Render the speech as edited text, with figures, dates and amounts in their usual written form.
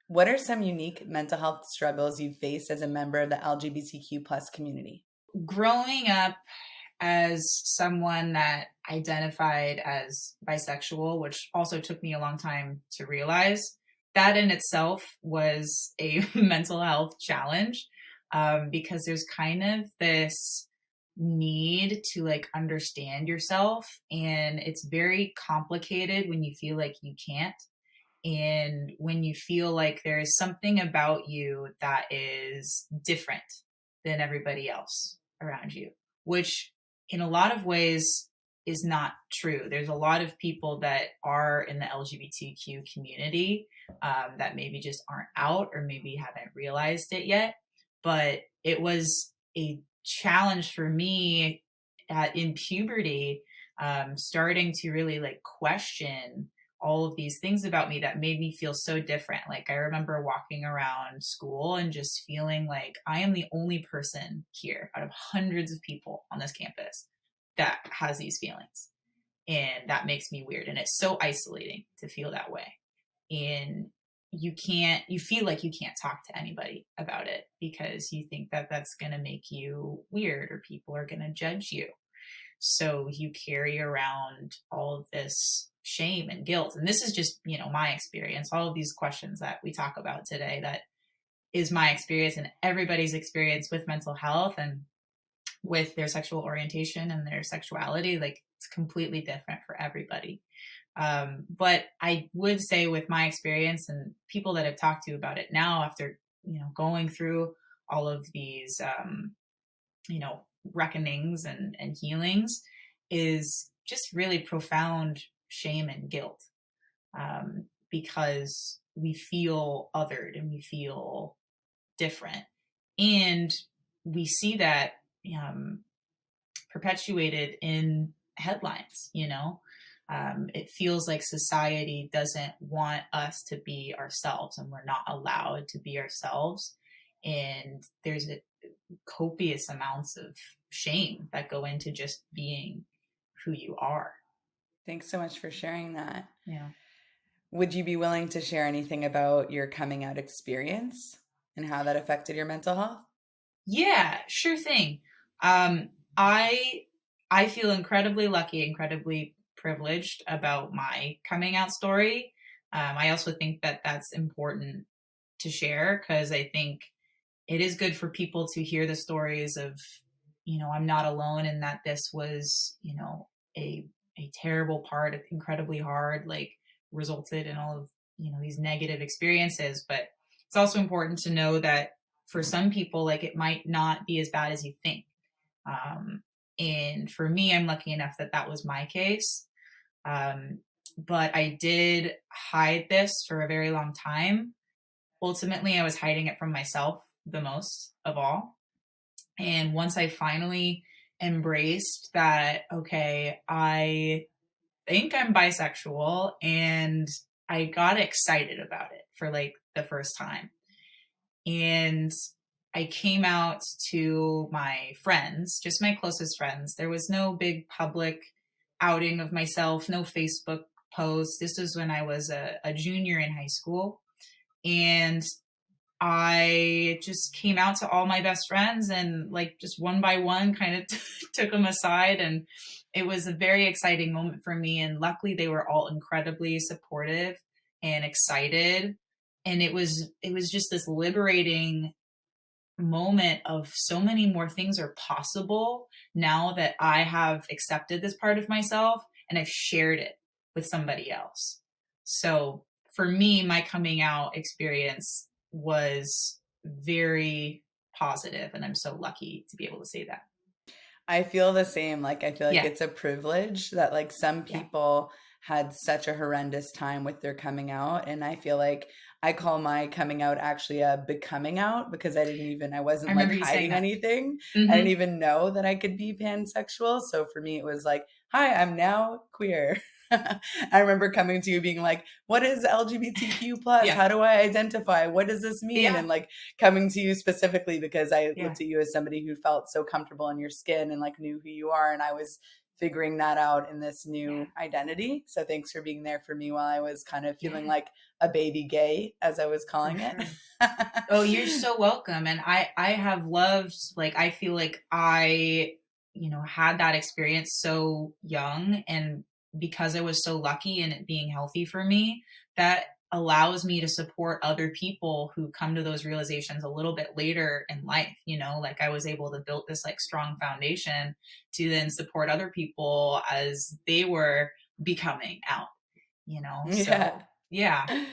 What are some unique mental health struggles you've faced as a member of the LGBTQ plus community? Growing up as someone that identified as bisexual, which also took me a long time to realize, that in itself was a mental health challenge, because there's kind of this need to like understand yourself, and it's very complicated when you feel like you can't, and when you feel like there's something about you that is different than everybody else around you, which in a lot of ways is not true. There's a lot of people that are in the LGBTQ community, that maybe just aren't out or maybe haven't realized it yet. But it was a challenge for me in puberty, starting to really like question all of these things about me that made me feel so different. Like I remember walking around school and just feeling like I am the only person here out of hundreds of people on this campus that has these feelings. And that makes me weird. And it's so isolating to feel that way. And you feel like you can't talk to anybody about it because you think that that's going to make you weird or people are going to judge you. So you carry around all of this shame and guilt. And this is just, my experience. All of these questions that we talk about today, that is my experience and everybody's experience with mental health and with their sexual orientation and their sexuality. Like it's completely different for everybody. But I would say with my experience and people that I've talked to about it now after, going through all of these, reckonings and healings, is just really profound shame and guilt, because we feel othered and we feel different. And we see that perpetuated in headlines, it feels like society doesn't want us to be ourselves and we're not allowed to be ourselves. And there's copious amounts of shame that go into just being who you are. Thanks so much for sharing that. Yeah. Would you be willing to share anything about your coming out experience and how that affected your mental health? Yeah, sure thing. I feel incredibly lucky, incredibly privileged about my coming out story. I also think that that's important to share because I think it is good for people to hear the stories of, I'm not alone in that this was, a terrible part, incredibly hard, like resulted in all of, these negative experiences. But it's also important to know that for some people, like it might not be as bad as you think. And for me, I'm lucky enough that that was my case. But I did hide this for a very long time. Ultimately, I was hiding it from myself the most of all. And once I finally embraced that, okay, I think I'm bisexual, and I got excited about it for like the first time. And I came out to my friends, just my closest friends. There was no big public outing of myself, no Facebook posts. This was when I was a junior in high school. And I just came out to all my best friends and like just one by one kind of took them aside. And it was a very exciting moment for me. And luckily they were all incredibly supportive and excited. And it was just this liberating moment of so many more things are possible now that I have accepted this part of myself and I've shared it with somebody else. So for me, my coming out experience was very positive, and I'm so lucky to be able to say that. I feel the same. Like, I feel like Yeah. it's a privilege that, like, some Yeah. people had such a horrendous time with their coming out. And I feel like I call my coming out actually a becoming out because I I wasn't like remember you saying hiding that. anything. I didn't Mm-hmm. even know that I could be pansexual. So for me, it was like, hi, I'm now queer. I remember coming to you being like, what is LGBTQ plus? Yeah. How do I identify? What does this mean? Yeah. And like coming to you specifically because I Yeah. looked at you as somebody who felt so comfortable in your skin and like knew who you are. And I was figuring that out in this new Yeah. identity. So thanks for being there for me while I was kind of feeling Yeah. like a baby gay, as I was For calling it. sure. Oh, you're so welcome. And I have loved, like, I feel like I, had that experience so young, and because I was so lucky in it being healthy for me, that allows me to support other people who come to those realizations a little bit later in life. Like, I was able to build this like strong foundation to then support other people as they were becoming out, Yeah. so yeah.